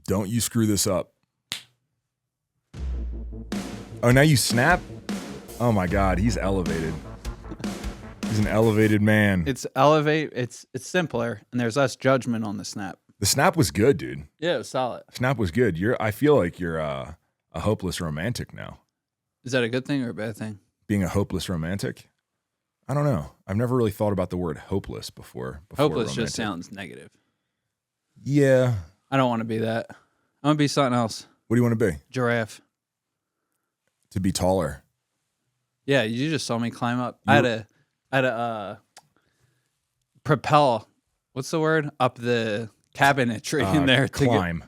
Don't you screw this up. Oh, now you snap? Oh my God, he's elevated. He's an elevated man. It's simpler, and there's less judgment on the snap. The snap was good, dude. Yeah, it was solid. Snap was good. I feel like you're a hopeless romantic now. Is that a good thing or a bad thing? Being a hopeless romantic? I don't know. I've never really thought about the word hopeless before Hopeless romantic. just sounds negative. Yeah. I don't want to be that. I want to be something else. What do you want to be? Giraffe. To be taller. Yeah, you just saw me climb up. I had a propel. What's the word? Up the cabinetry in there. To climb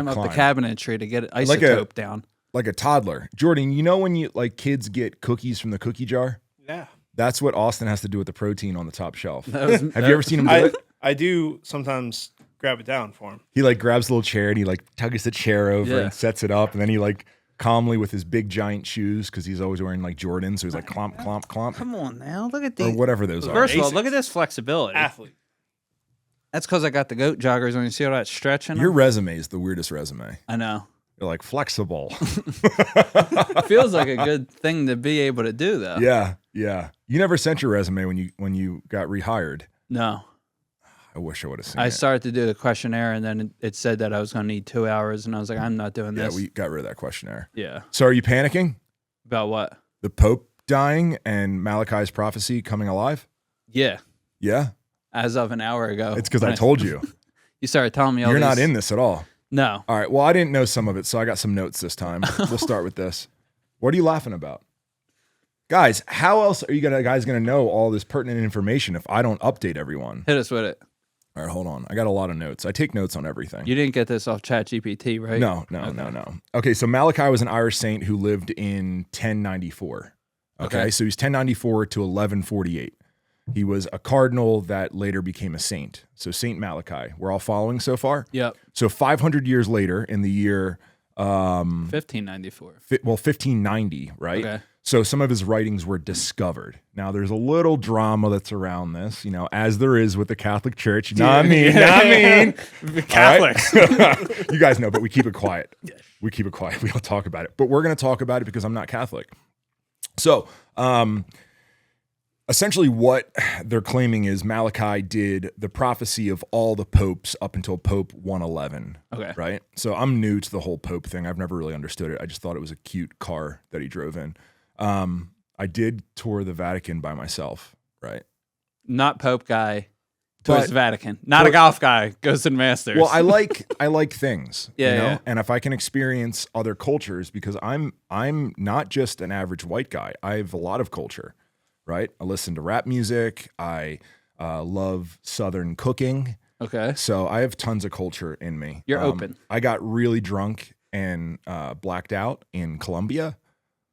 up the cabinetry to get isotope down. Like a toddler. Jordan, you know when kids get cookies from the cookie jar? Yeah. That's what Austin has to do with the protein on the top shelf. Have you ever seen him do it? I do sometimes grab it down for him. He grabs a little chair and he tugs the chair over and sets it up, and then he calmly with his big giant shoes, because he's always wearing Jordan, so he's clomp, clomp, clomp. Come on now, look at these. Or whatever those are. First of all, look at this flexibility. Athlete. That's because I got the goat joggers when you see all that stretching. Your resume is the weirdest resume. I know. You're flexible. Feels like a good thing to be able to do, though. Yeah. You never sent your resume when you got rehired. No. I wish I would have seen it. I started to do the questionnaire, and then it said that I was going to need 2 hours, and I was like, I'm not doing this. Yeah, we got rid of that questionnaire. Yeah. So are you panicking? About what? The Pope dying and Malachi's prophecy coming alive? Yeah. Yeah? As of an hour ago. It's because I told you. You started telling me all You're these... not in this at all. No. All right. Well, I didn't know some of it, so I got some notes this time. We'll start with this. What are you laughing about? Guys, how else are you guys going to know all this pertinent information if I don't update everyone? Hit us with it. All right, hold on. I got a lot of notes. I take notes on everything. You didn't get this off ChatGPT, right? No. Okay, so Malachi was an Irish saint who lived in 1094. Okay, so he's 1094 to 1148. He was a cardinal that later became a saint. So Saint Malachi. We're all following so far? Yep. So 500 years later, in the year... 1594. 1590, right? Okay. So some of his writings were discovered. Now there's a little drama that's around this, as there is with the Catholic Church. Not me. Catholics. Right? You guys know, but we keep it quiet. Yes. We keep it quiet. We don't talk about it. But we're going to talk about it because I'm not Catholic. So, essentially what they're claiming is Malachi did the prophecy of all the popes up until Pope 111. Okay. Right? So I'm new to the whole Pope thing. I've never really understood it. I just thought it was a cute car that he drove in. I did tour the Vatican by myself, right? Not Pope guy, tours the Vatican. Not a golf guy, goes to the Masters. Well, I like things, yeah. And if I can experience other cultures, because I'm not just an average white guy. I have a lot of culture, right? I listen to rap music. I love Southern cooking. Okay. So I have tons of culture in me. You're open. I got really drunk and blacked out in Colombia.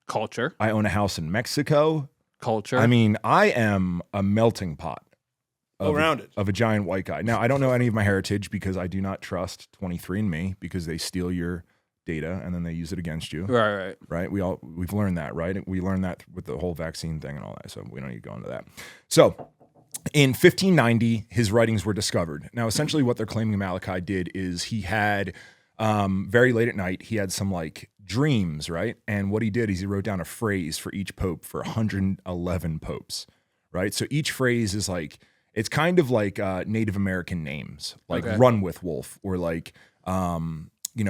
Culture. I own a house in Mexico. Culture. I mean, I am a melting pot of a giant white guy. Now, I don't know any of my heritage because I do not trust 23andMe because they steal your data and then they use it against you. Right. We've learned that, right? We learned that with the whole vaccine thing and all that. So we don't need to go into that. So in 1590, his writings were discovered. Now, essentially what they're claiming Malachi did is he had very late at night, he had some dreams, right? And what he did is he wrote down a phrase for each pope for 111 popes, right? So each phrase is it's kind of like Native American names, Run with Wolf or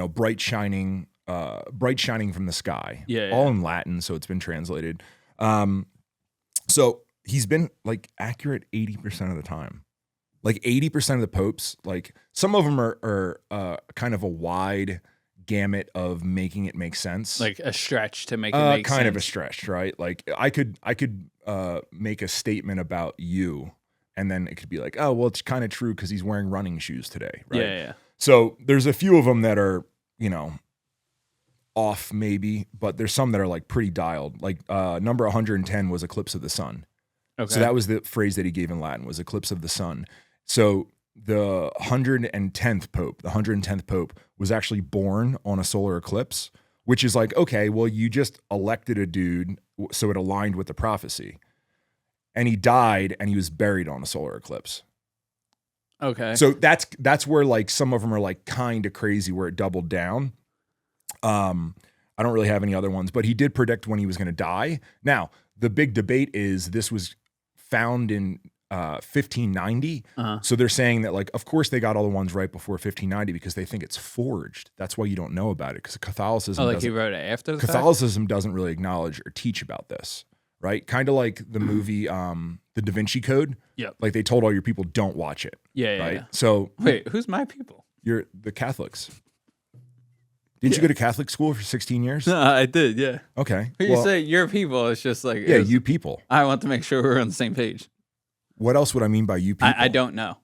bright shining from the sky. Yeah. All in Latin, so it's been translated. So he's been accurate 80% of the time. 80% of the popes, some of them are kind of a wide gamut of making it make sense. A stretch to make it make sense. Kind of a stretch, right? I could make a statement about you and then it could be oh, well, it's kind of true because he's wearing running shoes today, right? Yeah. So there's a few of them that are, off maybe, but there's some that are pretty dialed. Number 110 was eclipse of the sun. Okay. So that was the phrase that he gave in Latin was eclipse of the sun. So the 110th Pope was actually born on a solar eclipse, which is okay, well, you just elected a dude so it aligned with the prophecy. And he died and he was buried on a solar eclipse. Okay. So that's where like some of them are like kind of crazy where it doubled down. I don't really have any other ones, but he did predict when he was going to die. Now, the big debate is this was found in 1590. So they're saying that, like, of course they got all the ones right before 1590 because they think it's forged. That's why you don't know about it, because Catholicism. Oh, like he wrote it after the Catholicism doesn't really acknowledge or teach about this, right? Kind of like the movie The Da Vinci Code. Yep. Like they told all your people don't watch it. Yeah. Right. Yeah. So wait, who's my people? You're the Catholics. Didn't you go to Catholic school for 16 years? No, I did, yeah. Okay. When you say your people, it's just like... Yeah, you people. I want to make sure we're on the same page. What else would I mean by you people? I don't know.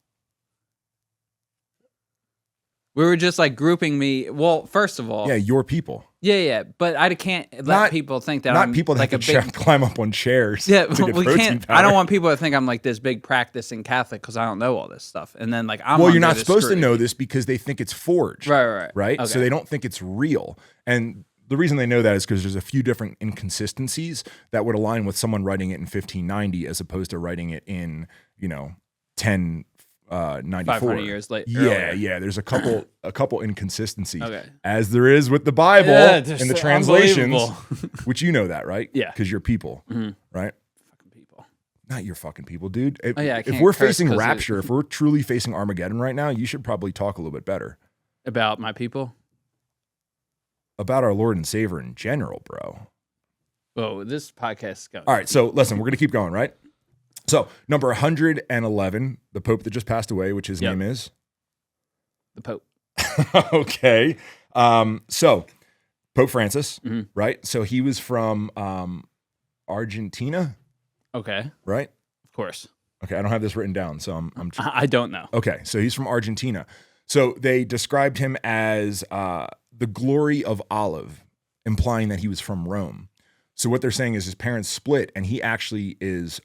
We were just like grouping me... Well, first of all... Yeah, your people. Yeah, but I can't let people think that I'm people that like have to climb up on chairs. Yeah, we can't... I don't want people to think I'm like this big practicing Catholic because I don't know all this stuff. And then like I'm... Well, you're not supposed to know this because they think it's forged. Right. Okay. So they don't think it's real. And the reason they know that is because there's a few different inconsistencies that would align with someone writing it in 1590 as opposed to writing it in, 1094. 500 years later. Yeah. There's a couple inconsistencies, as there is with the Bible in the translations, which you know that, right? Yeah, because you're people, right? Fucking people, not your fucking people, dude. If we're facing rapture, if we're truly facing Armageddon right now, you should probably talk a little bit better about my people, about our Lord and Savior in general, bro. Oh, this podcast is going. All right, so listen, we're gonna keep going, right? So, number 111, the Pope that just passed away, which his name is? The Pope. Okay. So, Pope Francis, right? So, he was from Argentina. Okay. Right? Of course. Okay, I don't have this written down, so I don't know. Okay, so he's from Argentina. So, they described him as the glory of olive, implying that he was from Rome. So what they're saying is his parents split, and he actually is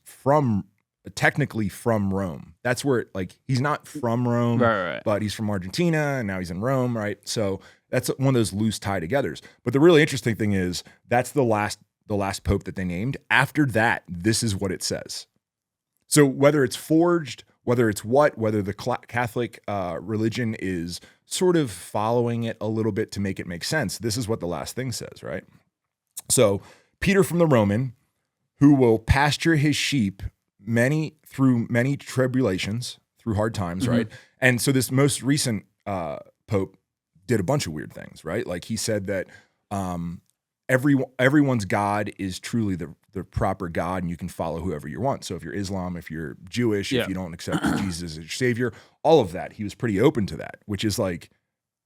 technically from Rome. That's where he's not from Rome, right. But he's from Argentina, and now he's in Rome, right? So that's one of those loose tie-togethers. But the really interesting thing is that's the last pope that they named. After that, this is what it says. So whether it's forged, whether the Catholic religion is sort of following it a little bit to make it make sense, this is what the last thing says, right? So Peter from the Roman, who will pasture his sheep through many tribulations, through hard times, right? And so this most recent pope did a bunch of weird things, right? Like he said that everyone's God is truly the proper God, and you can follow whoever you want. So if you're Islam, if you're Jewish, if you don't accept Jesus as your savior, all of that, he was pretty open to that, which is like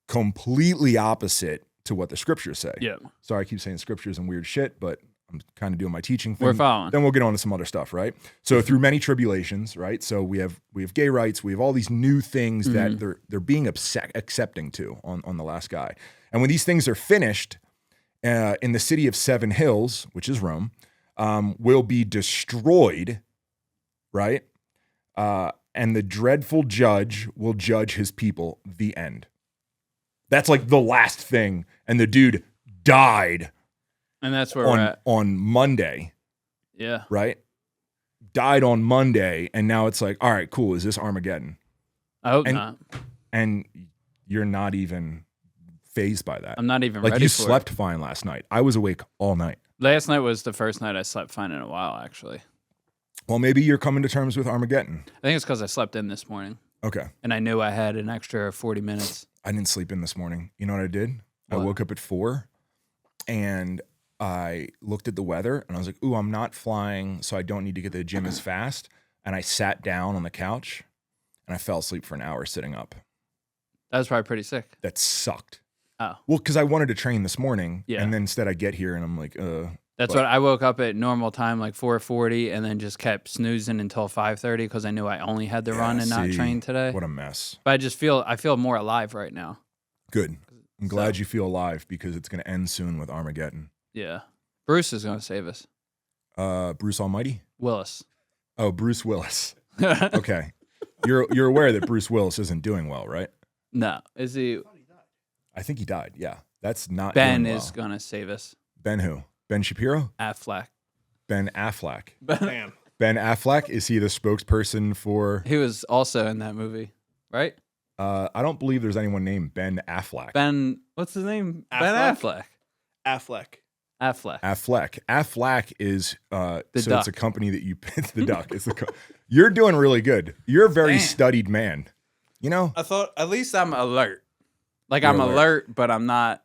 completely opposite to what the scriptures say. Yeah. Sorry, I keep saying scriptures and weird shit, but I'm kind of doing my teaching thing. We're following. Then we'll get on to some other stuff, right? So through many tribulations, right? So we have gay rights, we have all these new things that they're being accepting to on the last guy. And when these things are finished, in the city of Seven Hills, which is Rome, will be destroyed, right? And the dreadful judge will judge his people. The end. That's like the last thing. And the dude died. And that's where we're at. On Monday. Yeah. Right? Died on Monday. And now it's like, all right, cool. Is this Armageddon? I hope not. And you're not even phased by that. I'm not even ready for it. Like you slept fine last night. I was awake all night. Last night was the first night I slept fine in a while, actually. Well, maybe you're coming to terms with Armageddon. I think it's because I slept in this morning. Okay. And I knew I had an extra 40 minutes. I didn't sleep in this morning. You know what I did? What? I woke up at 4 and I looked at the weather and I was like, ooh, I'm not flying, so I don't need to get to the gym as fast. And I sat down on the couch and I fell asleep for an hour sitting up. That was probably pretty sick. That sucked. Oh. Well, because I wanted to train this morning. Yeah. And then instead I get here and I'm like, That's what I woke up at normal time, like 4:40, and then just kept snoozing until 5:30 because I knew I only had to run and not train today. What a mess. But I feel more alive right now. Good. I'm glad you feel alive because it's going to end soon with Armageddon. Yeah. Bruce is going to save us. Bruce Almighty? Willis. Oh, Bruce Willis. Okay. You're aware that Bruce Willis isn't doing well, right? No. Is he? I think he died. Yeah. That's not Ben is going to save us. Ben who? Ben Shapiro? Affleck. Ben Affleck. Bam. Ben Affleck, is he the spokesperson for... He was also in that movie. right? I don't believe there's anyone named Ben Affleck. What's his name? Affleck? Ben Affleck. Affleck is duck. It's a company that you. It's the duck. It's You're doing really good. You're a very studied man. You know. I thought at least I'm alert. Like You're I'm alert, but I'm not.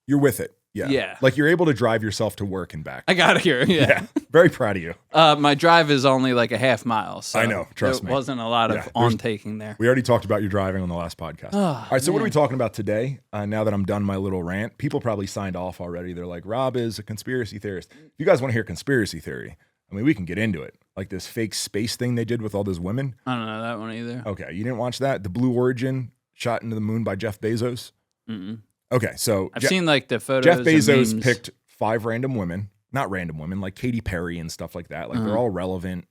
You're with it. Yeah. Yeah. Like you're able to drive yourself to work and back. I got here. Yeah. Very proud of you. My drive is only like a half mile. So I know. Trust me. There wasn't a lot of on-taking there. We already talked about your driving on the last podcast. All right. So what are we talking about today? Now that I'm done my little rant, people probably signed off already. They're like, Rob is a conspiracy theorist. If you guys want to hear conspiracy theory, I mean, we can get into it. Like this fake space thing they did with all those women. I don't know that one either. Okay. You didn't watch that? The Blue Origin shot into the moon by Jeff Bezos? Mm-mm. Okay, so I've seen like the photos. Jeff Bezos picked 5 random women, not random women, like Katy Perry and stuff like that. Like they're all relevant.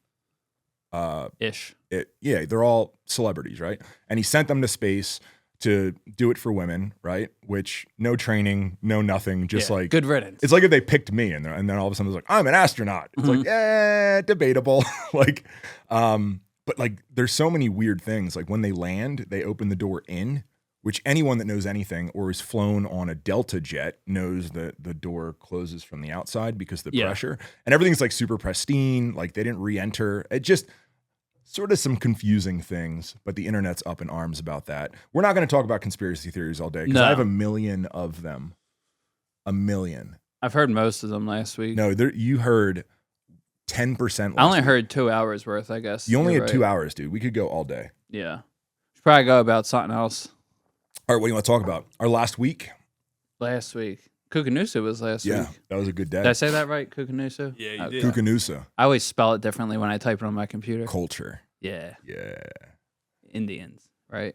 Ish. They're all celebrities, right? And he sent them to space to do it for women, right? Which no training, no nothing, just like good riddance. It's like if they picked me and then all of a sudden it's like I'm an astronaut. It's like debatable. Like, but like there's so many weird things. Like when they land, they open the door in. Which anyone that knows anything or has flown on a Delta jet knows that the door closes from the outside because of the pressure. And everything's like super pristine, like they didn't re-enter. It just sort of some confusing things, but the internet's up in arms about that. We're not going to talk about conspiracy theories all day because I have a million of them. A million. I've heard most of them last week. No, you heard 10%. I only heard 2 hours worth, I guess. You only had 2 hours, dude. We could go all day. Yeah. Should probably go about something else. All right, what do you want to talk about? Our last week? Last week. Kukanusa was last week. Yeah, that was a good day. Did I say that right? Kukanusa? Yeah, you did. Kukanusa. I always spell it differently when I type it on my computer. Culture. Yeah. Yeah. Indians, right?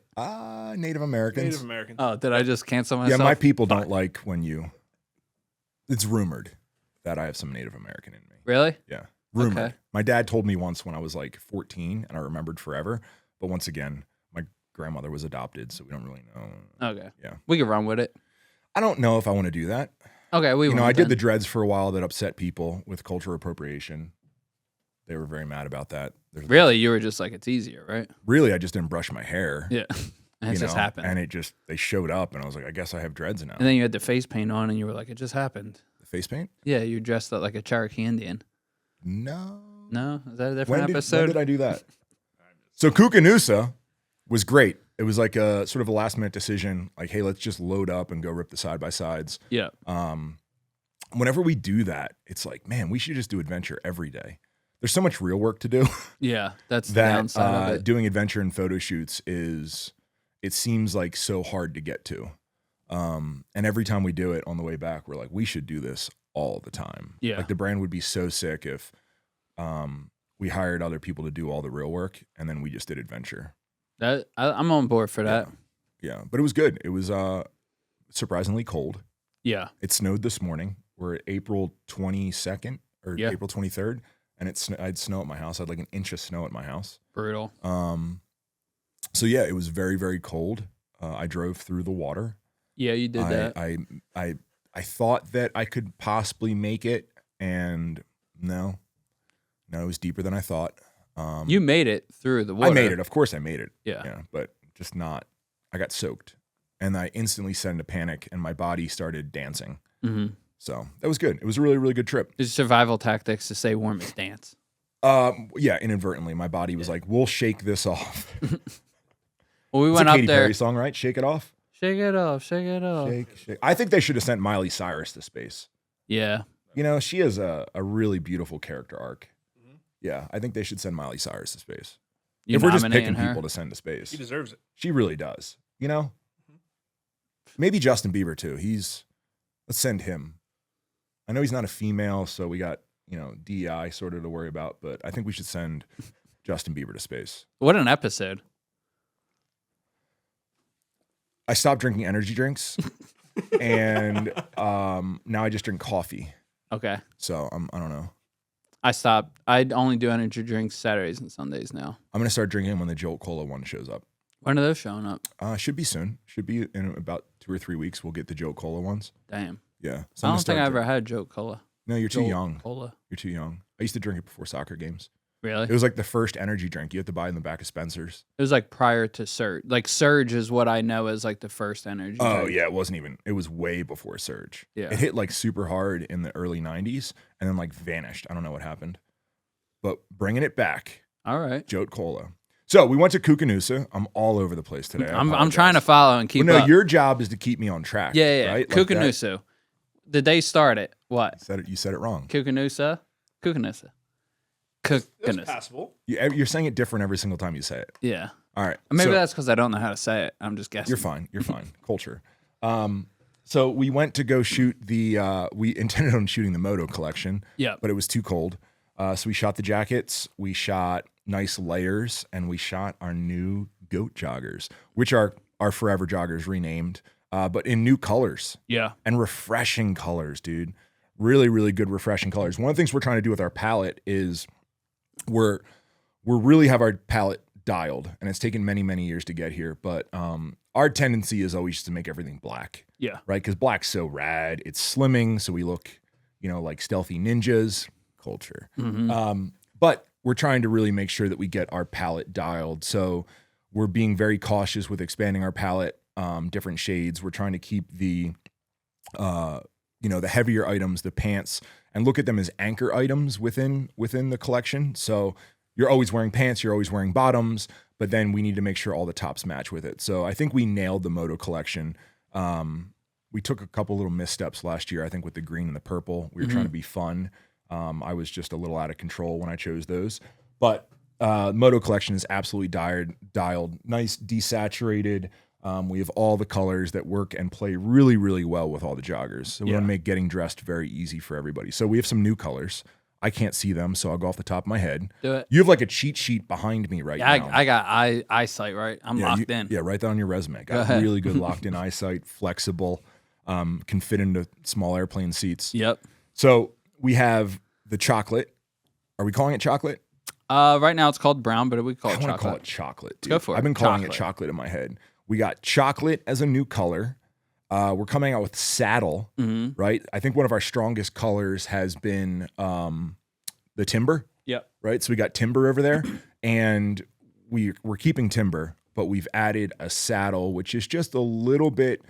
Native Americans. Native Americans. Oh, did I just cancel myself? Yeah, my people don't like when you... It's rumored that I have some Native American in me. Really? Yeah. Rumored. Okay. My dad told me once when I was like 14, and I remembered forever. But once again... grandmother was adopted, so we don't really know. Okay. Yeah. We can run with it. I don't know if I want to do that. Okay, I did the dreads for a while that upset people with cultural appropriation. They were very mad about that. Really? You were just like, it's easier, right? Really, I just didn't brush my hair. Yeah. And it just happened. And they showed up, and I was like, I guess I have dreads now. And then you had the face paint on, and you were like, it just happened. The face paint? Yeah, you dressed up like a Cherokee Indian. No. No? Is that a different episode? When did I do that? So Kukanusa was great. It was like a sort of a last minute decision. Like, hey, let's just load up and go rip the side by sides. Yeah. Whenever we do that, it's like, man, we should just do adventure every day. There's so much real work to do. Yeah, that's the downside of it. Doing adventure and photo shoots it seems like so hard to get to. And every time we do it on the way back, we're like, we should do this all the time. Yeah. Like the brand would be so sick if we hired other people to do all the real work and then we just did adventure. I'm on board for that. Yeah, but it was good. It was surprisingly cold. Yeah. It snowed this morning. We're at April 22nd or April 23rd, and I had snow at my house. I had like an inch of snow at my house. Brutal. So yeah, it was very, very cold. I drove through the water. Yeah, you did that. I thought that I could possibly make it, and no, it was deeper than I thought. You made it through the water. I made it. Of course I made it. Yeah. But just not, I got soaked and I instantly set into panic and my body started dancing. Mm-hmm. So that was good. It was a really, really good trip. It's survival tactics to stay warm is dance. Yeah, inadvertently. My body was like, we'll shake this off. Well, we it's went a up Katy there. Perry song, right? Shake it off. Shake it off. Shake it off. Shake. I think they should have sent Miley Cyrus to space. Yeah. She has a really beautiful character arc. Yeah, I think they should send Miley Cyrus to space. If we're just picking people to send to space. She deserves it. She really does. Maybe Justin Bieber too. Let's send him. I know he's not a female, so we got, DEI sort of to worry about, but I think we should send Justin Bieber to space. What an episode. I stopped drinking energy drinks and now I just drink coffee. Okay. So I don't know. I stopped. I only do energy drinks Saturdays and Sundays now. I'm going to start drinking when the Jolt Cola one shows up. When are those showing up? Should be soon. Should be in about 2 or 3 weeks. We'll get the Jolt Cola ones. Damn. Yeah. So I don't think I ever had Jolt Cola. No, you're too young. Cola. You're too young. I used to drink it before soccer games. Really? It was like the first energy drink you have to buy in the back of Spencer's. It was like prior to Surge. Like Surge is what I know as like the first energy drink. Yeah, it was way before Surge. Yeah. It hit like super hard in the early 90s and then like vanished. I don't know what happened. But bringing it back. All right. Jote Cola. So we went to Kukanusa. I'm all over the place today. I'm trying to follow and keep up. Your job is to keep me on track. Yeah. Right? Kukanusa. Like did they start it? What? You said it wrong. Kukanusa. It's passable. You're saying it different every single time you say it. Yeah. All right. Maybe that's because I don't know how to say it. I'm just guessing. You're fine. Culture. So we went to go shoot we intended on shooting the Moto collection. Yeah. But it was too cold. So we shot the jackets, we shot nice layers, and we shot our new goat joggers, which are our forever joggers renamed, but in new colors. Yeah. And refreshing colors, dude. Really, really good refreshing colors. One of the things we're trying to do with our palette is we're really have our palette dialed, and it's taken many, many years to get here. But our tendency is always to make everything black. Yeah. Right? Because black's so rad. It's slimming, so we look, like stealthy ninjas. Culture. Mm-hmm. But we're trying to really make sure that we get our palette dialed. So we're being very cautious with expanding our palette, different shades. We're trying to keep the the heavier items, the pants, and look at them as anchor items within the collection. So you're always wearing pants, you're always wearing bottoms, but then we need to make sure all the tops match with it. So I think we nailed the Moto collection. We took a couple little missteps last year, I think, with the green and the purple. We were trying to be fun. I was just a little out of control when I chose those. But Moto collection is absolutely dialed, nice, desaturated. We have all the colors that work and play really, really well with all the joggers. So we want to make getting dressed very easy for everybody. So we have some new colors. I can't see them, so I'll go off the top of my head. Do it. You have like a cheat sheet behind me now. I got eyesight, right? I'm locked in. Yeah, write that on your resume. Got really good locked in eyesight, flexible, can fit into small airplane seats. Yep. So we have the chocolate. Are we calling it chocolate? Right now it's called brown, but we call it chocolate. I want to call it chocolate, dude. Go for it. I've been calling it chocolate in my head. We got chocolate as a new color. We're coming out with saddle, right? I think one of our strongest colors has been the timber. Yep. Right? So we got timber over there, and we're keeping timber, but we've added a saddle, which is just a little bit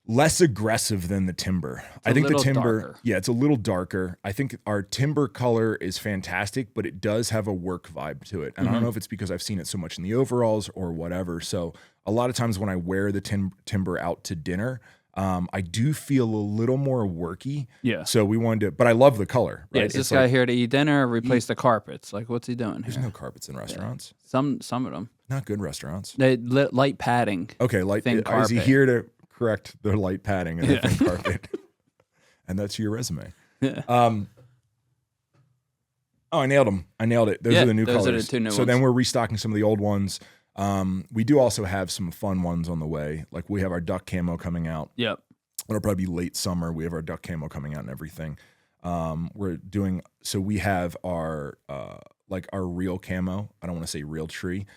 less aggressive than the timber. I think the timber, darker. Yeah, it's a little darker. I think our timber color is fantastic, but it does have a work vibe to it. And I don't know if it's because I've seen it so much in the overalls or whatever. So a lot of times when I wear the timber out to dinner, I do feel a little more worky. Yeah. So we wanted to, but I love the color. Right? Yeah, is this guy here to eat dinner or replace the carpets? Like, what's he doing here? There's no carpets in restaurants. Yeah. Some of them. Not good restaurants. They light padding. Okay, thin carpet. Is he here to correct the light padding and the thin carpet? And that's your resume. Yeah. I nailed them. I nailed it. Those are the new colors. Those are the two new ones. So then we're restocking some of the old ones. We do also have some fun ones on the way. Like we have our duck camo coming out. Yep. It'll probably be late summer. We have our duck camo coming out and everything. We have our our real camo. I don't want to say real tree,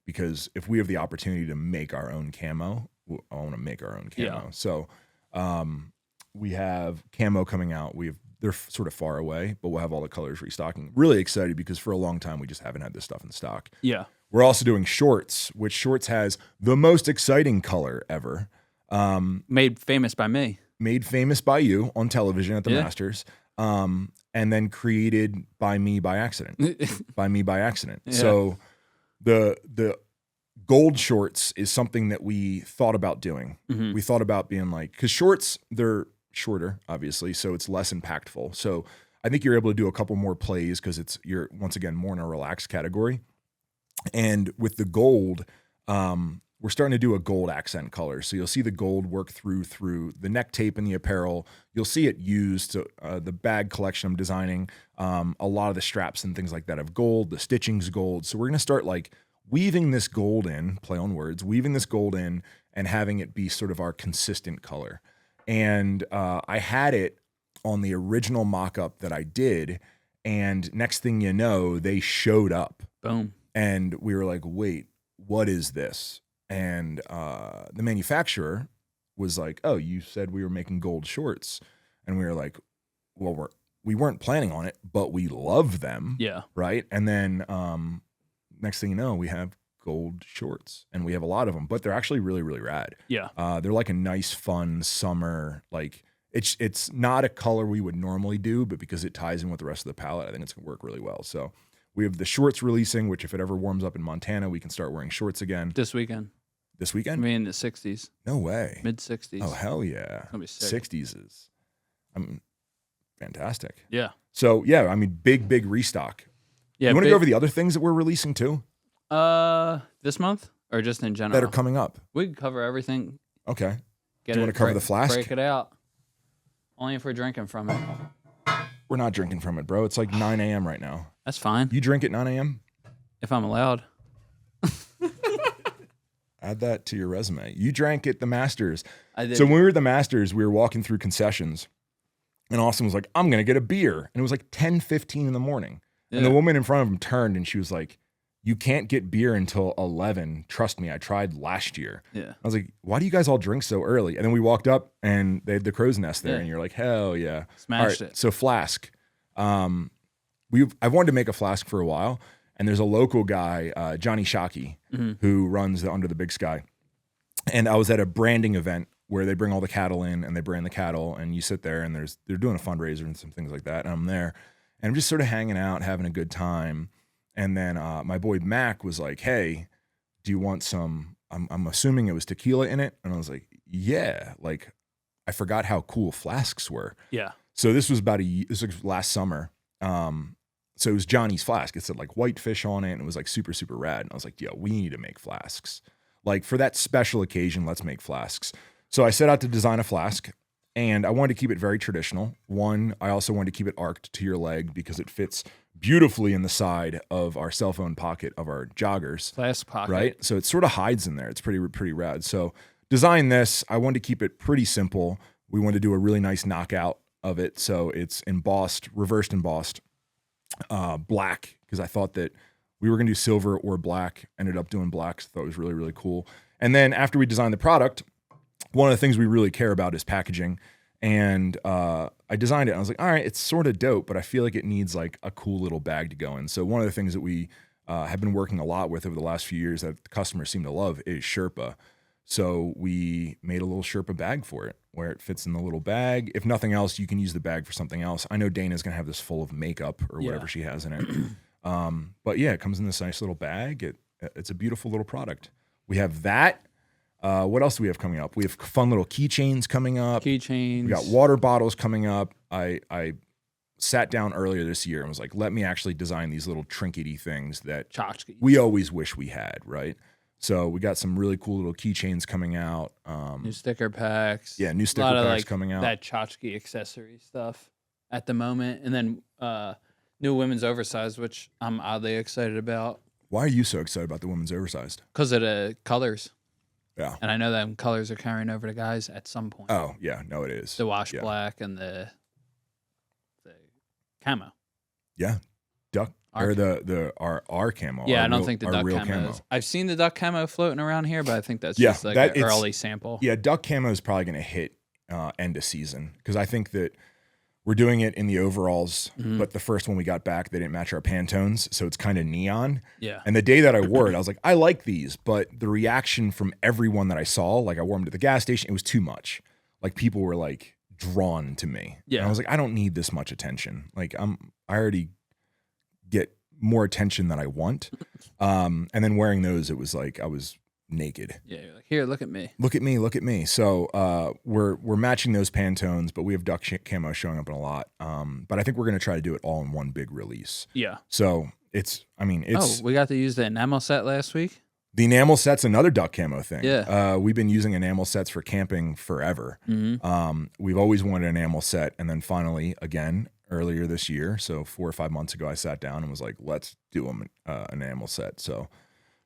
because if we have the opportunity to make our own camo, I want to make our own camo. Yeah. So we have camo coming out. They're sort of far away, but we'll have all the colors restocking. Really excited because for a long time we just haven't had this stuff in stock. Yeah. We're also doing shorts, which shorts has the most exciting color ever. Made famous by me. Made famous by you on television at the Masters. And then created by me by accident. Yeah. So the gold shorts is something that we thought about doing. We thought about being like, because shorts, they're shorter, obviously, so it's less impactful. So I think you're able to do a couple more plays because you're once again more in a relaxed category. And with the gold, we're starting to do a gold accent color. So you'll see the gold work through the neck tape and the apparel. You'll see it used. The bag collection I'm designing, a lot of the straps and things like that have gold. The stitching's gold. So we're going to start like weaving this gold in, play on words, weaving this gold in and having it be sort of our consistent color. And I had it on the original mock-up that I did. And next thing you know, they showed up. Boom. And we were like, wait, what is this? And the manufacturer was like, oh, you said we were making gold shorts. And we were like, well, we weren't planning on it, but we love them. Yeah. Right. And then next thing you know, we have gold shorts, and we have a lot of them, but they're actually really, really rad. Yeah. They're like a nice, fun summer, like it's not a color we would normally do, but because it ties in with the rest of the palette, I think it's gonna work really well. So we have the shorts releasing, which if it ever warms up in Montana, we can start wearing shorts again. This weekend. This weekend? I mean, in the 60s. No way. Mid 60s. Oh, hell yeah. It's gonna be sick. 60s is, fantastic. Yeah. So yeah, I mean, big restock. Yeah. You want to go over the other things that we're releasing too? This month or just in general? That are coming up. We can cover everything. Okay. Do you want to cover the flask? Break it out. Only if we're drinking from it. We're not drinking from it, bro. It's like 9 a.m. right now. That's fine. You drink at 9 a.m.? If I'm allowed. Add that to your resume. You drank at the Masters. I did. So when we were at the Masters, we were walking through concessions, and Austin was like, I'm going to get a beer. And it was like 10:15 in the morning. Yeah. And the woman in front of him turned, and she was like, you can't get beer until 11. Trust me, I tried last year. Yeah. I was like, why do you guys all drink so early? And then we walked up, and they had the crow's nest there, and you're like, hell yeah. Smashed it. So flask. I've wanted to make a flask for a while, and there's a local guy, Johnny Shockey, who runs the Under the Big Sky. And I was at a branding event where they bring all the cattle in, and they brand the cattle, and you sit there, and they're doing a fundraiser and some things like that, and I'm there, and I'm just sort of hanging out, having a good time. And then my boy Mac was like, hey, do you want some, I'm assuming it was tequila in it. And I was like, yeah, like I forgot how cool flasks were. Yeah. So this was this was last summer. So it was Johnny's flask. It said like whitefish on it, and it was like super, super rad. And I was like, yo, we need to make flasks. Like for that special occasion, let's make flasks. So I set out to design a flask, and I wanted to keep it very traditional. One, I also wanted to keep it arced to your leg because it fits beautifully in the side of our cell phone pocket of our joggers. Flask pocket. Right? So it sort of hides in there. It's pretty rad. So design this. I wanted to keep it pretty simple. We wanted to do a really nice knockout of it. So it's embossed, reversed embossed, black, because I thought that we were going to do silver or black. Ended up doing black. So I thought it was really, really cool. And then after we designed the product, one of the things we really care about is packaging. And I designed it. And I was like, all right, it's sort of dope, but I feel like it needs like a cool little bag to go in. So one of the things that we have been working a lot with over the last few years that the customers seem to love is Sherpa. So we made a little Sherpa bag for it where it fits in the little bag. If nothing else, you can use the bag for something else. I know Dana's going to have this full of makeup or whatever she has in it. But yeah, it comes in this nice little bag. It's a beautiful little product. We have that. What else do we have coming up? We have fun little keychains coming up. Keychains. We got water bottles coming up. I sat down earlier this year and was like, let me actually design these little trinkety things that we always wish we had, right? So we got some really cool little keychains coming out. New sticker packs. Yeah, new sticker packs coming out. That tchotchke accessory stuff at the moment. And then new women's oversized, which I'm oddly excited about. Why are you so excited about the women's oversized? Because of the colors. Yeah. And I know that colors are carrying over to guys at some point. Oh, yeah. No, it is. The wash black and the camo. Yeah. Duck. Or our camo. Yeah, I don't think the duck camo is. I've seen the duck camo floating around here, but I think that's just like an early sample. Yeah, duck camo is probably going to hit end of season because I think that we're doing it in the overalls, but the first one we got back, they didn't match our Pantones, so it's kind of neon. Yeah. And the day that I wore it, I was like, I like these, but the reaction from everyone that I saw, like I wore them to the gas station, it was too much. Like people were like drawn to me. Yeah. And I was like, I don't need this much attention. Like I already get more attention than I want. And then wearing those, it was like I was naked. Yeah, you're like, here, look at me. Look at me, look at me. So we're matching those Pantones, but we have duck camo showing up in a lot. But I think we're gonna try to do it all in one big release. Yeah. So it's we got to use the enamel set last week. The enamel set's another duck camo thing. Yeah. We've been using enamel sets for camping forever. Mm-hmm. We've always wanted an enamel set, and then finally, again, earlier this year, so 4 or 5 months ago, I sat down and was like, let's do an enamel set. So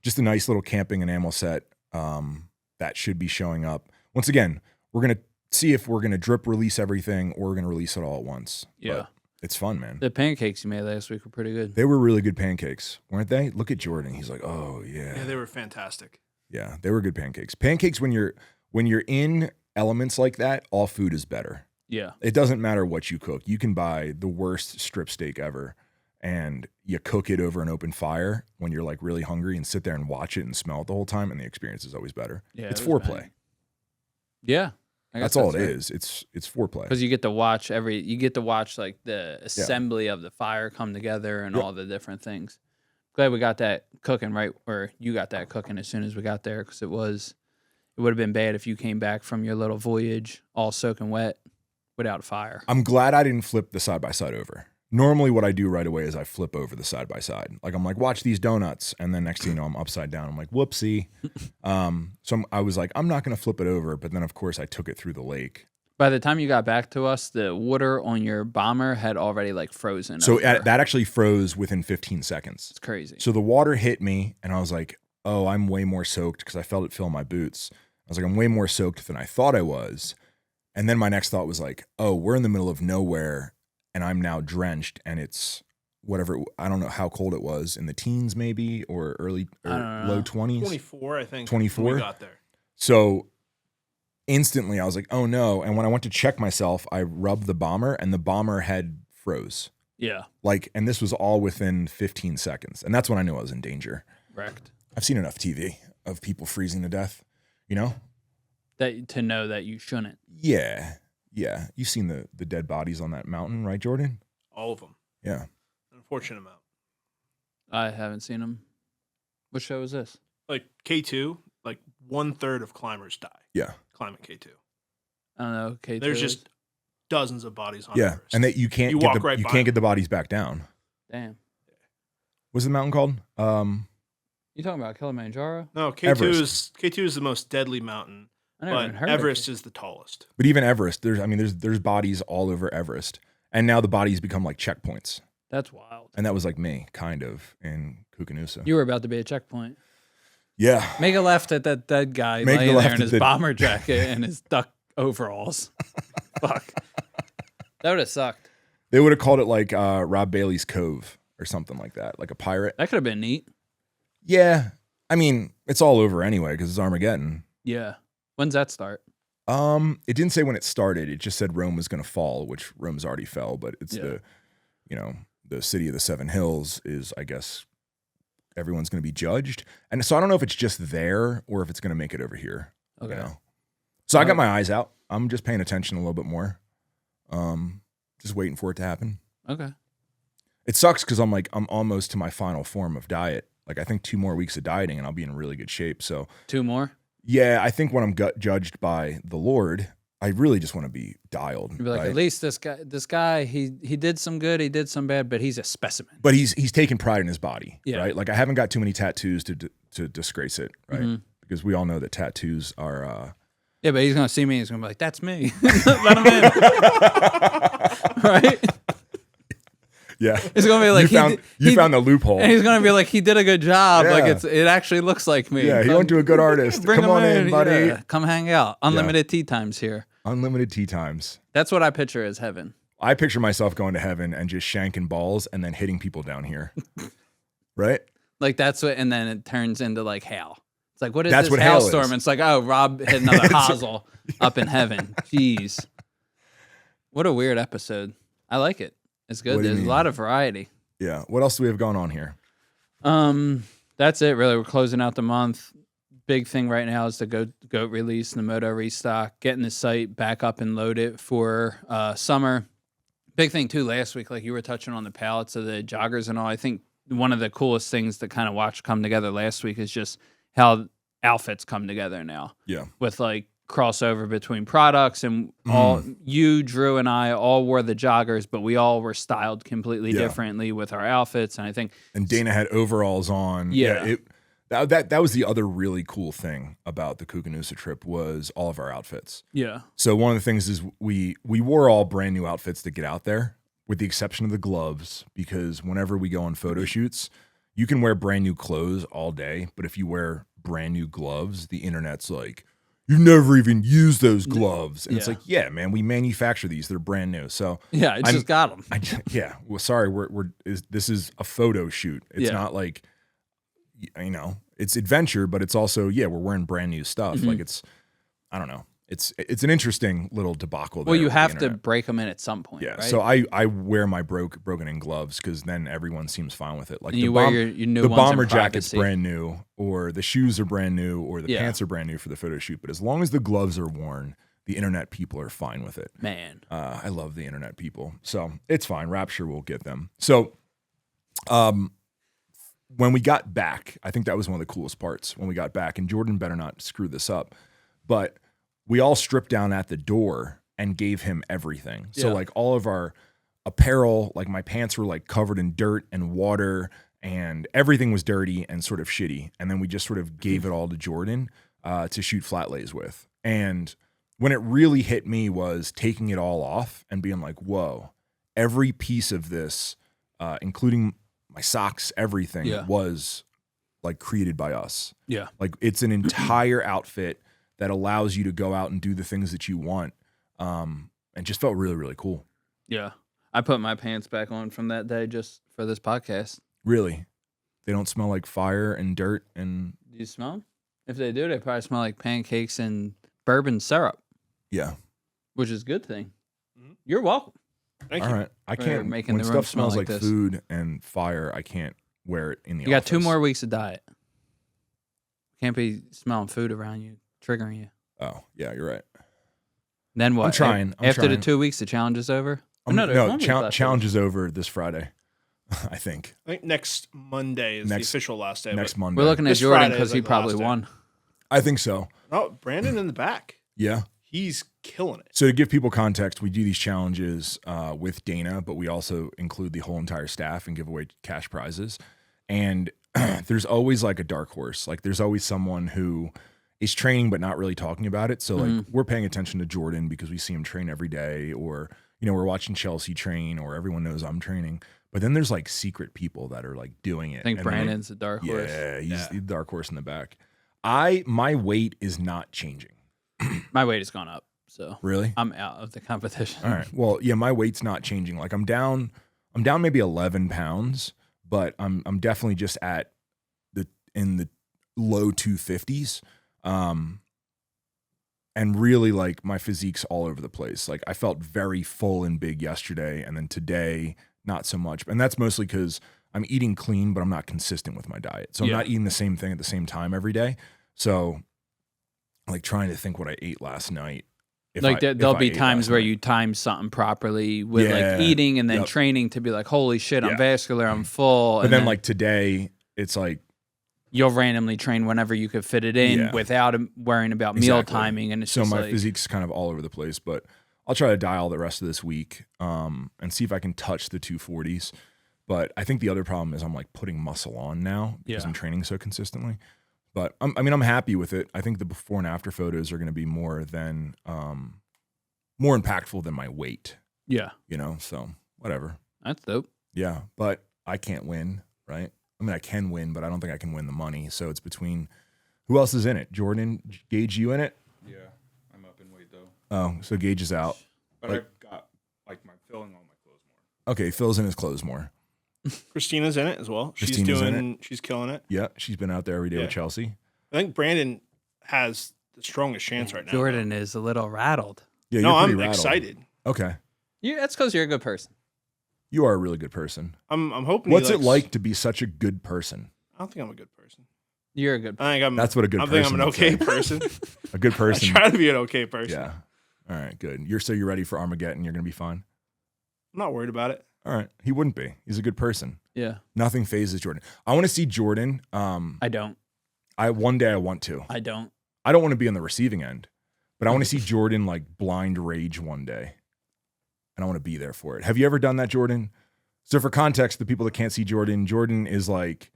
just a nice little camping enamel set that should be showing up. Once again, we're going to see if we're going to drip release everything or we're going to release it all at once. Yeah. But it's fun, man. The pancakes you made last week were pretty good. They were really good pancakes, weren't they? Look at Jordan. He's like, oh, yeah. Yeah, they were fantastic. Yeah, they were good pancakes. Pancakes, when you're in elements like that, all food is better. Yeah. It doesn't matter what you cook. You can buy the worst strip steak ever and you cook it over an open fire when you're like really hungry and sit there and watch it and smell it the whole time, and the experience is always better. Yeah, it's foreplay. Yeah. That's all it is. It's foreplay. Because you get to watch like the assembly of the fire come together and all the different things. Glad we got that cooking right, or you got that cooking as soon as we got there, because it would have been bad if you came back from your little voyage all soaking wet without a fire. I'm glad I didn't flip the side-by-side over. Normally what I do right away is I flip over the side-by-side. Like I'm like, watch these donuts. And then next thing you know, I'm upside down. I'm like, whoopsie. I was like, I'm not going to flip it over. But then of course I took it through the lake. By the time you got back to us, the water on your bomber had already like frozen. So that actually froze within 15 seconds. It's crazy. So the water hit me and I was like, oh, I'm way more soaked, because I felt it fill my boots. I was like, I'm way more soaked than I thought I was. And then my next thought was like, oh, we're in the middle of nowhere and I'm now drenched, and it's whatever, I don't know how cold it was, in the teens maybe, or low 20s. 24, I think. 24? When we got there. So instantly I was like, oh no. And when I went to check myself, I rubbed the bomber and the bomber head froze. Yeah. And this was all within 15 seconds. And that's when I knew I was in danger. Wrecked. I've seen enough TV of people freezing to death, That to know that you shouldn't. Yeah. Yeah. You've seen the dead bodies on that mountain, right, Jordan? All of them. Yeah. Unfortunate amount. I haven't seen them. What show is this? Like K2, like 1/3 of climbers die. Yeah. Climbing K2. I don't know. K2 There's just dozens of bodies on Everest. Everest. And that you can't get the bodies back down. Damn. What's the mountain called? You talking about Kilimanjaro? No, K2 is the most deadly mountain. I never even heard Everest is the tallest. But even Everest, there's bodies all over Everest. And now the bodies become like checkpoints. That's wild. And that was like me, kind of, in Kukanusa. You were about to be a checkpoint. Yeah. Make a left at that dead guy laying there in his bomber jacket and his duck overalls. Fuck. That would have sucked. They would have called it like Rob Bailey's Cove or something like that, like a pirate. That could have been neat. Yeah. I mean, it's all over anyway because it's Armageddon. Yeah. When's that start? It didn't say when it started. It just said Rome was going to fall, which Rome's already fell, but it's the city of the seven hills is, I guess, everyone's going to be judged. And so I don't know if it's just there or if it's going to make it over here. Okay. So I got my eyes out. I'm just paying attention a little bit more. Just waiting for it to happen. Okay. It sucks because I'm almost to my final form of diet. Like I think 2 more weeks of dieting and I'll be in really good shape. So 2 more? Yeah, I think when I'm judged by the Lord, I really just want to be dialed. You'd be like, at least this guy, he did some good, he did some bad, but he's a specimen. But he's taking pride in his body, yeah. Right? Like I haven't got too many tattoos to disgrace it, right? Mm-hmm. Because we all know that tattoos are. Yeah, but he's gonna see me. He's gonna be like, "That's me." Let him in, right? Yeah, it's gonna be like you found the loophole, and he's gonna be like, "He did a good job. Yeah. Like it actually looks like me." Yeah, he went to a good artist. Come on in, buddy. Yeah. Come hang out. Unlimited tea times here. Unlimited tea times. That's what I picture as heaven. I picture myself going to heaven and just shanking balls and then hitting people down here, right? Like that's what, and then it turns into like hail. It's like, what is this hailstorm? It's like, oh, Rob hit another hosel up in heaven. Jeez. What a weird episode. I like it. It's good. There's a lot of variety. Yeah. What else do we have going on here? That's it, really. We're closing out the month. Big thing right now is the goat release and the moto restock, getting the site back up and loaded for summer. Big thing, too, last week, like you were touching on the pallets of the joggers and all. I think one of the coolest things to kind of watch come together last week is just how outfits come together now. Yeah. With like crossover between products and all you, Drew, and I all wore the joggers, but we all were styled completely differently with our outfits. And I think Dana had overalls on. Yeah. That was the other really cool thing about the Kukanusa trip was all of our outfits. Yeah. So one of the things is we wore all brand new outfits to get out there, with the exception of the gloves, because whenever we go on photo shoots, you can wear brand new clothes all day, but if you wear brand new gloves, the internet's like, you never even used those gloves. And it's like, yeah, man, we manufacture these. They're brand new. So yeah, I just got them. Well, sorry, this is a photo shoot. It's not like, it's adventure, but it's also, we're wearing brand new stuff. Like it's, I don't know. it's an interesting little debacle. Well, you have to break them in at some point. Yeah. Right? So I wear my broken in gloves because then everyone seems fine with it. Like you wear your new the ones bomber in jacket's privacy. brand new, or the shoes are brand new, or the pants are brand new for the photo shoot. But as long as the gloves are worn, the internet people are fine with it. Man, I love the internet people, so it's fine. Rapture will get them. So, when we got back, I think that was one of the coolest parts. When we got back, and Jordan better not screw this up, but we all stripped down at the door and gave him everything. So like all of our apparel, like my pants were like covered in dirt and water, and everything was dirty and sort of shitty. And then we just sort of gave it all to Jordan to shoot flat lays with. And when it really hit me was taking it all off and being like, whoa, every piece of this, including my socks, everything was like created by us. Yeah. Like it's an entire outfit that allows you to go out and do the things that you want. And just felt really, really cool. Yeah. I put my pants back on from that day just for this podcast. Really? They don't smell like fire and dirt and... Do you smell them? If they do, they probably smell like pancakes and bourbon syrup. Yeah. Which is a good thing. You're welcome. Thank you. All right. I can't... making when the room stuff smell smells like like this. food and fire, I can't wear it in the office. You got 2 more weeks of diet. Can't be smelling food around you, triggering you. Oh, yeah, you're right. Then what? I'm trying. After the 2 weeks, the challenge is over? Challenge is over this Friday, I think. I think next Monday is the official last day. Next Monday. We're looking at This Jordan Friday because is he like the probably last day. won. I think so. Oh, Brandon in the back. Yeah. He's killing it. So to give people context, we do these challenges with Dana, but we also include the whole entire staff and give away cash prizes. And there's always like a dark horse. Like there's always someone who is training but not really talking about it. So like we're paying attention to Jordan because we see him train every day, or we're watching Chelsea train, or everyone knows I'm training. But then there's like secret people that are like doing it. I think Brandon's a dark horse. Yeah, he's the dark horse in the back. My weight is not changing. My weight has gone up, so Really? I'm out of the competition. All right. Well, yeah, my weight's not changing. Like I'm down maybe 11 pounds, but I'm definitely just in the low 250s. And really like my physique's all over the place. Like I felt very full and big yesterday, and then today not so much. And that's mostly because I'm eating clean, but I'm not consistent with my diet. So I'm not eating the same thing at the same time every day. So like trying to think what I ate last night. There'll be times where you time something properly with like eating and then training to be like, holy shit, I'm vascular, I'm full. But then like today, it's like you'll randomly train whenever you could fit it in without worrying about meal timing. And it's so just my physique's kind of all over the place, but I'll try to dial the rest of this week and see if I can touch the 240s. But I think the other problem is I'm like putting muscle on now because I'm training so consistently. But I'm happy with it. I think the before and after photos are going to be more impactful than my weight. Yeah. So whatever. That's dope. Yeah, but I can't win, right? I mean, I can win, but I don't think I can win the money. So it's between who else is in it? Jordan, Gage, you in it? Yeah, I'm up in weight though. Oh, so Gage is out. But I've got like my filling on my clothes more. Okay, Phil's in his clothes more. Christina's in it as well. Christina's She's killing it. Yeah, she's been out there every day with Chelsea. I think Brandon has the strongest chance right now. Jordan is a little rattled. Yeah, No, you're I'm pretty rattled. excited. Okay, That's because you're a good person. you are a really good person. I'm hoping. What's it like to be such a good person? I don't think I'm a good person. You're a good person. I think I'm. That's what a good I person think I'm an would okay say. person. A good I person. try to be an okay person. Yeah. All right, good. You're ready for Armageddon. You're gonna be fine. I'm not worried about it. All right, he wouldn't be. He's a good person. Yeah. Nothing phases Jordan. I want to see Jordan. I don't. One day I want to. I don't. I don't want to be on the receiving end, but I want to see Jordan like blind rage one day. And I want to be there for it. Have you ever done that, Jordan? So for context, the people that can't see Jordan is like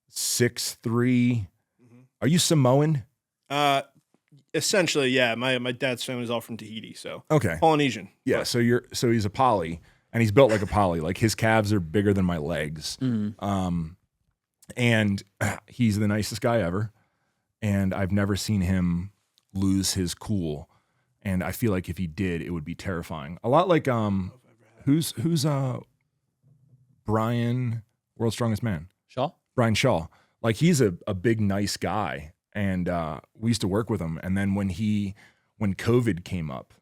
6'3". Mm-hmm. Are you Samoan? Essentially, yeah. My dad's family is all from Tahiti, so Okay. Polynesian. Yeah, But so he's a poly, and he's built like a poly. Like his calves are bigger than my legs. And he's the nicest guy ever. And I've never seen him lose his cool. And I feel like if he did, it would be terrifying. A lot like who's Brian, World's Strongest Man? Shaw? Brian Shaw. Like he's a big nice guy. And we used to work with him. And then when he when COVID came up,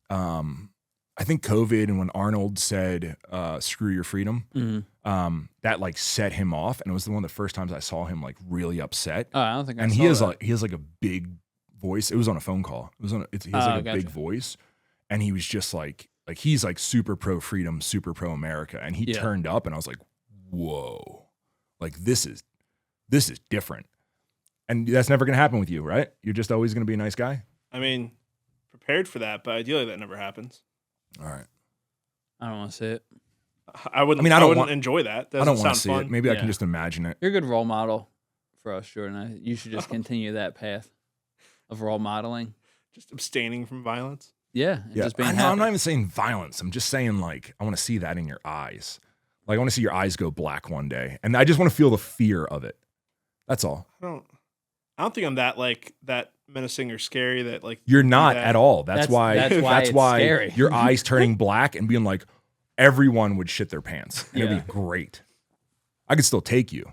I think COVID and when Arnold said, screw your freedom, that like set him off. And it was one of the first times I saw him like really upset. Oh, I don't think I and saw that. he has like a big voice. It was on a phone call. He has like a big voice. And he was just like he's like super pro freedom, super pro America. And he turned up and I was like, whoa, like this is different. And that's never going to happen with you, right? You're just always going to be a nice guy. I mean, prepared for that, but ideally that never happens. All right. I don't want to see it. I wouldn't enjoy that. I don't want to see fun. it. Maybe I can just imagine it. You're a good role model for us, Jordan. You should just continue that path of role modeling. Just abstaining from violence. Yeah. Just being happy. I'm not even saying violence. I'm just saying like I want to see that in your eyes. Like I want to see your eyes go black one day, and I just want to feel the fear of it. That's all. I don't think I'm that menacing or scary that like you're not at all. That's why it's scary. Your eyes turning black and being like everyone would shit their pants. And it'd be great. I could still take you.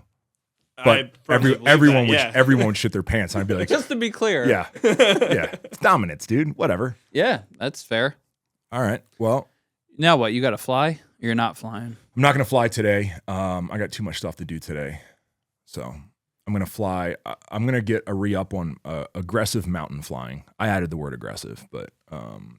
But everyone would shit their pants. And I'd be like, just to be clear. Yeah. It's dominance, dude. Whatever. Yeah, that's fair. All right. Well, now what? You got to fly? You're not flying. I'm not going to fly today. I got too much stuff to do today. So I'm going to fly. I'm going to get a re-up on aggressive mountain flying. I added the word aggressive, but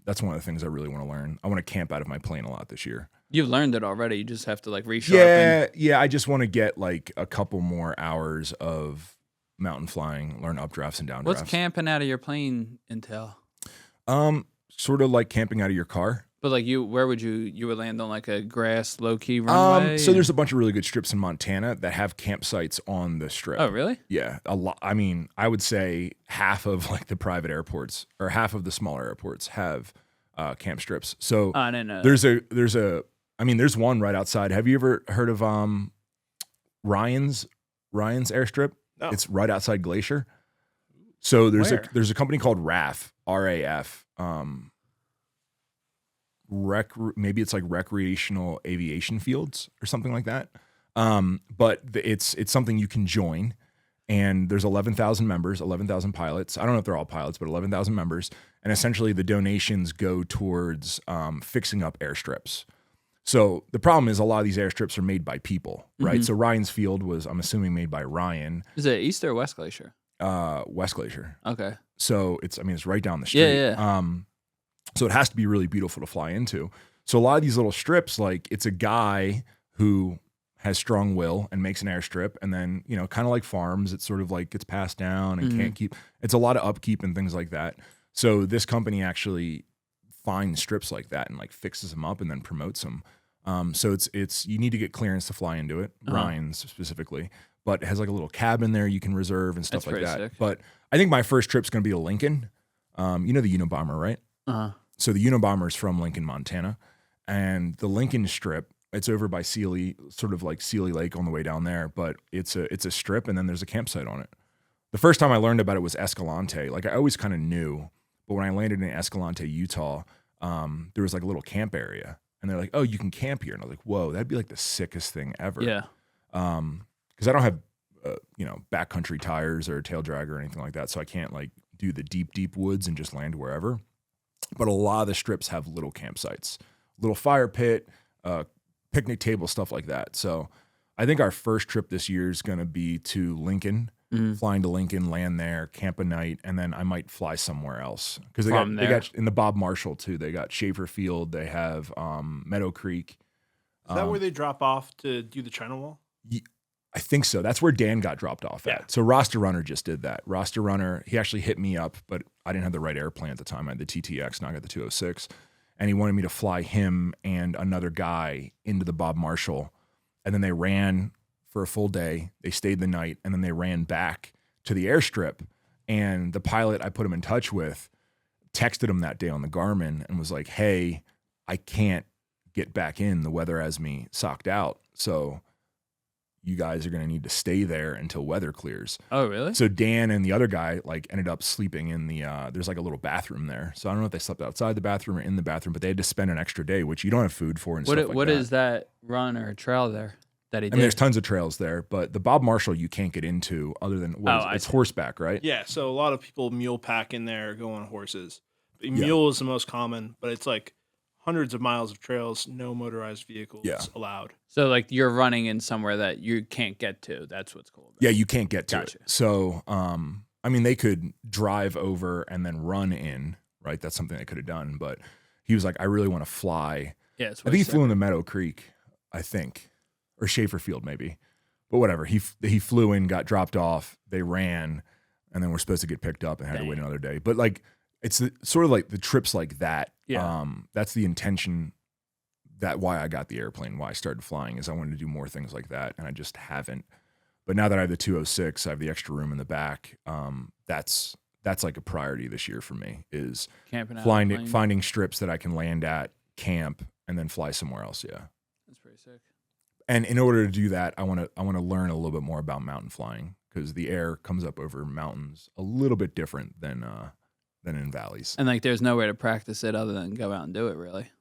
that's one of the things I really want to learn. I want to camp out of my plane a lot this year. You've learned it already. You just have to like resharpen. Yeah. I just want to get like a couple more hours of mountain flying, learn updrafts and downdrafts. What's camping out of your plane entail? Sort of like camping out of your car. But like where would you would land on like a grass low key runway? So there's a bunch of really good strips in Montana that have campsites on the strip. Oh, really? Yeah, a lot. I mean, I would say half of like the private airports or half of the smaller airports have camp strips. So I didn't know. There's one right outside. Have you ever heard of Ryan's airstrip? No. It's right outside Glacier. So there's a company called RAF, RAF. Maybe it's like recreational aviation fields or something like that. But it's something you can join, and there's 11,000 members, 11,000 pilots. I don't know if they're all pilots, but 11,000 members. And essentially the donations go towards fixing up airstrips. So the problem is a lot of these airstrips are made by people, right? So Ryan's Field was, I'm assuming, made by Ryan. Is it East or West Glacier? West Glacier. Okay. So it's right down the street. Yeah. So it has to be really beautiful to fly into. So a lot of these little strips, like it's a guy who has strong will and makes an airstrip, and then, kind of like farms, it's sort of like gets passed down and can't keep. It's a lot of upkeep and things like that. So this company actually finds strips like that and like fixes them up and then promotes them. So it's you need to get clearance to fly into it, Ryan's specifically, but it has like a little cabin there you can reserve and stuff That's like that. sick. But I think my first trip's going to be to Lincoln. You know the Unabomber, right? So the Unabomber is from Lincoln, Montana, and the Lincoln strip, it's over by Sealy, sort of like Sealy Lake on the way down there, but it's a strip and then there's a campsite on it. The first time I learned about it was Escalante. Like I always kind of knew, but when I landed in Escalante, Utah, there was like a little camp area, and they're like, "Oh, you can camp here," and I was like, "Whoa, that'd be like the sickest thing ever." Yeah. Because I don't have backcountry tires or tail drag or anything like that, so I can't like do the deep woods and just land wherever. But a lot of the strips have little campsites, little fire pit, picnic table, stuff like that. So I think our first trip this year is going to be to Lincoln, flying to Lincoln, land there, camp a night, and then I might fly somewhere else. Because they got in the Bob Marshall too. They got Schaefer Field. They have Meadow Creek. Is that where they drop off to do the China Wall? I think so. That's where Dan got dropped off at. So Roster Runner just did that. Roster Runner, he actually hit me up, but I didn't have the right airplane at the time. I had the TTX, now I got the 206. And he wanted me to fly him and another guy into the Bob Marshall. And then they ran for a full day. They stayed the night, and then they ran back to the airstrip. And the pilot I put him in touch with texted him that day on the Garmin and was like, "Hey, I can't get back in. The weather has me socked out. So you guys are going to need to stay there until weather clears." Oh, really? So Dan and the other guy like ended up sleeping in the, there's like a little bathroom there. So I don't know if they slept outside the bathroom or in the bathroom, but they had to spend an extra day, which you don't have food for and stuff like that. What is that run or trail there that he did? I mean, there's tons of trails there, but the Bob Marshall you can't get into other than, it's horseback, right? Yeah, so a lot of people mule pack in there, go on horses. Mule is the most common, but it's like hundreds of miles of trails, no motorized vehicles allowed. So like you're running in somewhere that you can't get to. That's what's cool. Yeah, you can't get to it. So, I mean, they could drive over and then run in, right? That's something they could have done. But he was like, I really want to fly. Yeah, I think he flew into Meadow Creek, I think, or Schaefer Field maybe. But whatever. He flew in, got dropped off. They ran, and then we're supposed to get picked up and had to wait another day. But like, it's sort of like the trips like that. Yeah. That's the intention. That why I got the airplane, why I started flying, is I wanted to do more things like that, and I just haven't. But now that I have the 206, I have the extra room in the back. That's like a priority this year for me, is camping out, finding strips that I can land at, camp, and then fly somewhere else. Yeah, that's pretty sick. And in order to do that, I want to learn a little bit more about mountain flying, because the air comes up over mountains a little bit different than in valleys. And like, there's no way to practice it other than go out and do it. Really,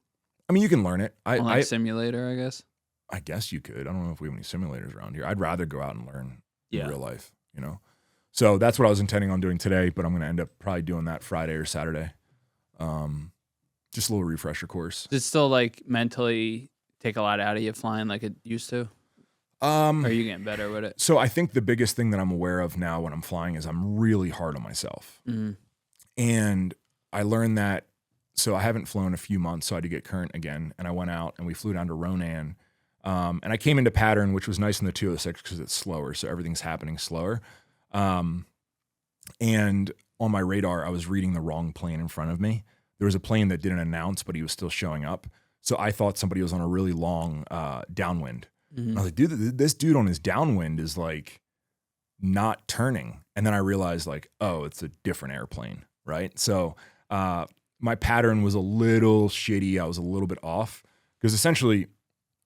I mean, you can learn it. On simulator, I guess. I guess you could. I don't know if we have any simulators around here. I'd rather go out and learn in real life, you know? So that's what I was intending on doing today, but I'm going to end up probably doing that Friday or Saturday. Just a little refresher course. Does it still like mentally take a lot out of you flying like it used to? Or are you getting better with it? So I think the biggest thing that I'm aware of now when I'm flying is I'm really hard on myself. Mm-hmm. And I learned that, so I haven't flown a few months, so I had to get current again. And I went out and we flew down to Ronan. And I came into pattern, which was nice in the 206 because it's slower, so everything's happening slower. And on my radar, I was reading the wrong plane in front of me. There was a plane that didn't announce, but he was still showing up. So I thought somebody was on a really long downwind. Mm-hmm. And I was like, dude, this dude on his downwind is like not turning. And then I realized like, oh, it's a different airplane, right? So my pattern was a little shitty. I was a little bit off because essentially,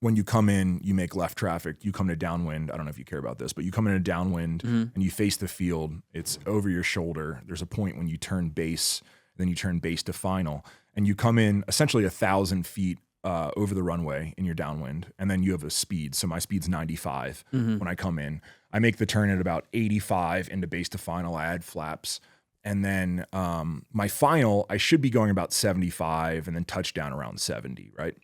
when you come in, you make left traffic, you come to downwind. I don't know if you care about this, but you come in a downwind and you face the field. It's over your shoulder. There's a point when you turn base, then you turn base to final, and you come in essentially 1,000 feet over the runway in your downwind, and then you have a speed. So my speed's 95 when I come in. I make the turn at about 85 into base to final. I add flaps. And then my final, I should be going about 75 and then touchdown around 70, right?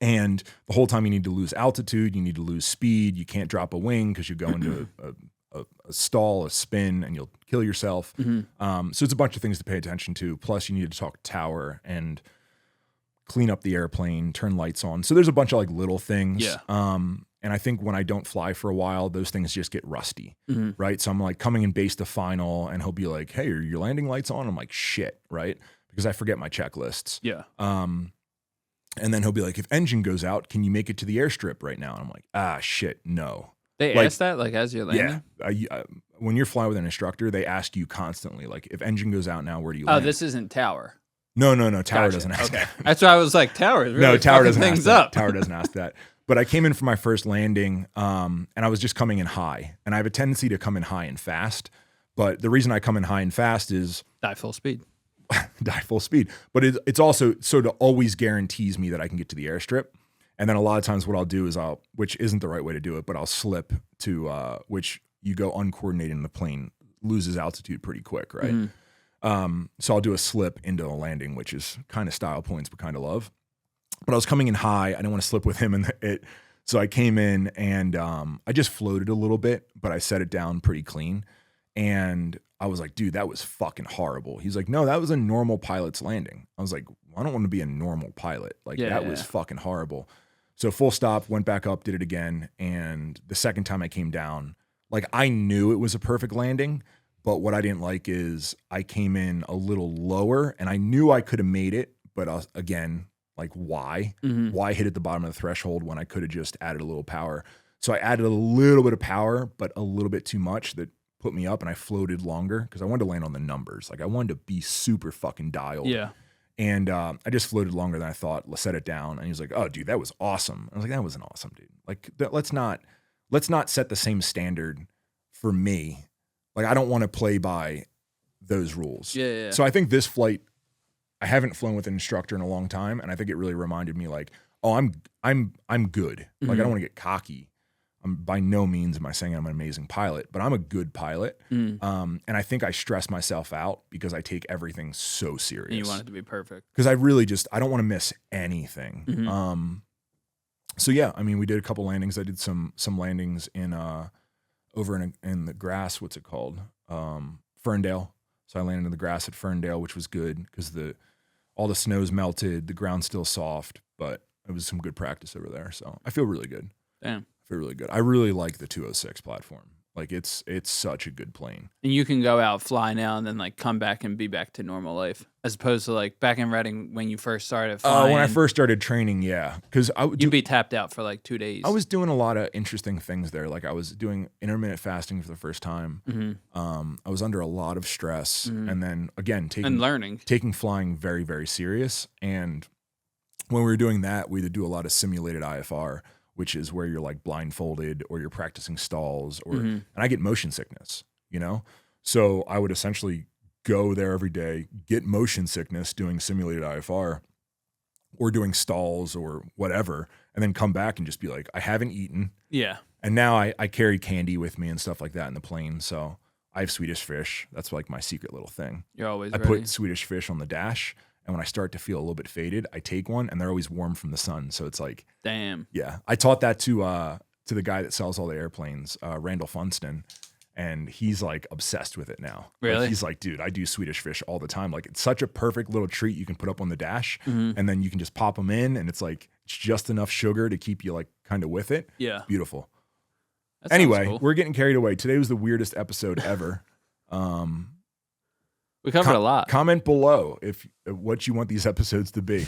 And the whole time you need to lose altitude, you need to lose speed. You can't drop a wing because you go into a stall, a spin, and you'll kill yourself. So it's a bunch of things to pay attention to. Plus, you need to talk tower and clean up the airplane, turn lights on. So there's a bunch of like little things. Yeah. And I think when I don't fly for a while, those things just get rusty, right? So I'm like coming in base to final, and he'll be like, "Hey, are your landing lights on?" I'm like, "Shit," right? Because I forget my checklists. Yeah. And then he'll be like, if engine goes out, can you make it to the airstrip right now? And I'm like, shit, no. They ask that like as you're landing? Yeah. When you're flying with an instructor, they ask you constantly, like, if engine goes out now, where do you land? Oh, this isn't tower. No. Tower doesn't ask that. That's why I was like, tower is really no, tower doesn't things ask that. up. Tower doesn't ask that. But I came in for my first landing, and I was just coming in high. And I have a tendency to come in high and fast. But the reason I come in high and fast is die full speed. But it's also sort of always guarantees me that I can get to the airstrip. And then a lot of times what I'll do is which isn't the right way to do it, but I'll slip to which you go uncoordinated and the plane loses altitude pretty quick, right? So I'll do a slip into a landing, which is kind of style points, but kind of love. But I was coming in high. I didn't want to slip with him, so I came in and I just floated a little bit, but I set it down pretty clean. And I was like, dude, that was fucking horrible. He's like, no, that was a normal pilot's landing. I was like, I don't want to be a normal pilot. Like, that was fucking horrible. So full stop, went back up, did it again. And the second time I came down, like, I knew it was a perfect landing, but what I didn't like is I came in a little lower and I knew I could have made it. But again, like, why? Why hit at the bottom of the threshold when I could have just added a little power? So I added a little bit of power, but a little bit too much that put me up, and I floated longer because I wanted to land on the numbers. Like, I wanted to be super fucking dialed. Yeah. And I just floated longer than I thought. Let's set it down. And he was like, "Oh, dude, that was awesome." I was like, "That wasn't awesome, dude. Like, let's not set the same standard for me. Like, I don't want to play by those rules." Yeah. So I think this flight, I haven't flown with an instructor in a long time, and I think it really reminded me, like, oh, I'm good. Like, I don't want to get cocky. by no means am I saying I'm an amazing pilot, but I'm a good pilot. And I think I stress myself out because I take everything so serious. And you want it to be perfect. Because I don't want to miss anything. So yeah, I mean, we did a couple landings. I did some landings in over in the grass. What's it called? Ferndale. So I landed in the grass at Ferndale, which was good because all the snow's melted, the ground's still soft, but it was some good practice over there. So I feel really good. Damn. I feel really good. I really like the 206 platform. Like it's such a good plane. And you can go out, fly now, and then like come back and be back to normal life, as opposed to like back in Reading when you first started flying. When I first started training, yeah, because you'd be tapped out for like 2 days. I was doing a lot of interesting things there. Like I was doing intermittent fasting for the first time. I was under a lot of stress, and then again taking flying very, very serious. And when we were doing that, we would do a lot of simulated IFR, which is where you're like blindfolded or you're practicing stalls and I get motion sickness, you know? So I would essentially go there every day, get motion sickness doing simulated IFR or doing stalls or whatever, and then come back and just be like, I haven't eaten. Yeah. And now I carry candy with me and stuff like that in the plane. So I have Swedish fish. That's like my secret little thing. You're always I ready. put Swedish fish on the dash. And when I start to feel a little bit faded, I take one, and they're always warm from the sun. So it's like, damn. Yeah, I taught that to the guy that sells all the airplanes, Randall Funston, and he's like obsessed with it now. Really? Like, he's like, dude, I do Swedish fish all the time. Like it's such a perfect little treat you can put up on the dash, and then you can just pop them in, and it's like it's just enough sugar to keep you like kind of with it. Yeah, beautiful. That anyway, cool. We're getting carried away. Today was the weirdest episode ever. We covered a lot. Comment below if what you want these episodes to be.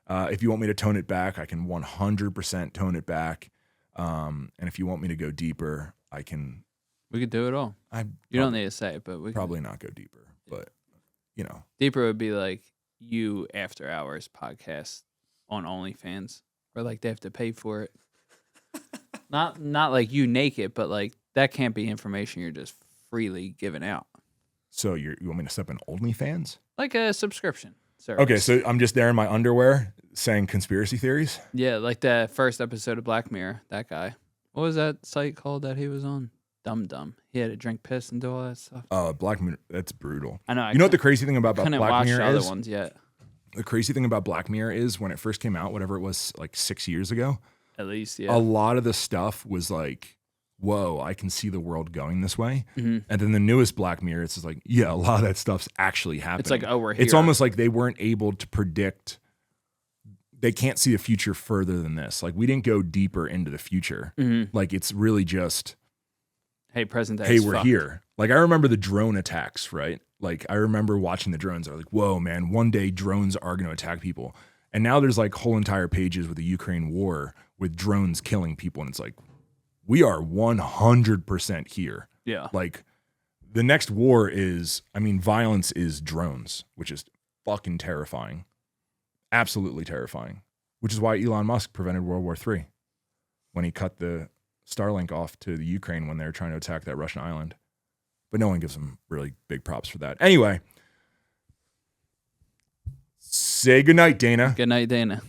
If you want me to tone it back, I can 100% tone it back. And if you want me to go deeper, I can. We could do it all. You don't need to say it, but we probably not go deeper. But you know, deeper would be like you after hours podcast on OnlyFans, where like they have to pay for it. not like you naked, but like that can't be information you're just freely giving out. So you want me to step in OnlyFans? Like a subscription service. Okay, so I'm just there in my underwear saying conspiracy theories? Yeah, like the first episode of Black Mirror, that guy. What was that site called that he was on? Dum Dum. He had to drink piss and do all that stuff. Black Mirror, that's brutal. I know. You know what the crazy thing about Black Mirror is? I couldn't watch the other ones yet. The crazy thing about Black Mirror is when it first came out, whatever it was, like 6 years ago. At least, yeah. A lot of the stuff was like, whoa, I can see the world going this way. And then the newest Black Mirror, it's just like, yeah, a lot of that stuff's actually happening. It's like, oh, we're here. It's almost like they weren't able to predict. They can't see the future further than this. Like we didn't go deeper into the future. Like it's really just, hey, present day. Hey, we're here. Like I remember the drone attacks, right? Like I remember watching the drones. I was like, whoa, man, one day drones are going to attack people. And now there's like whole entire pages with the Ukraine war with drones killing people. And it's like, we are 100% here. Yeah. Like the next war is, I mean, violence is drones, which is fucking terrifying. Absolutely terrifying. Which is why Elon Musk prevented World War III when he cut the Starlink off to the Ukraine when they were trying to attack that Russian island. But no one gives him really big props for that. Anyway, say goodnight, Dana. Good night, Dana.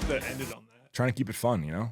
That ended on that. Trying to keep it fun, you know?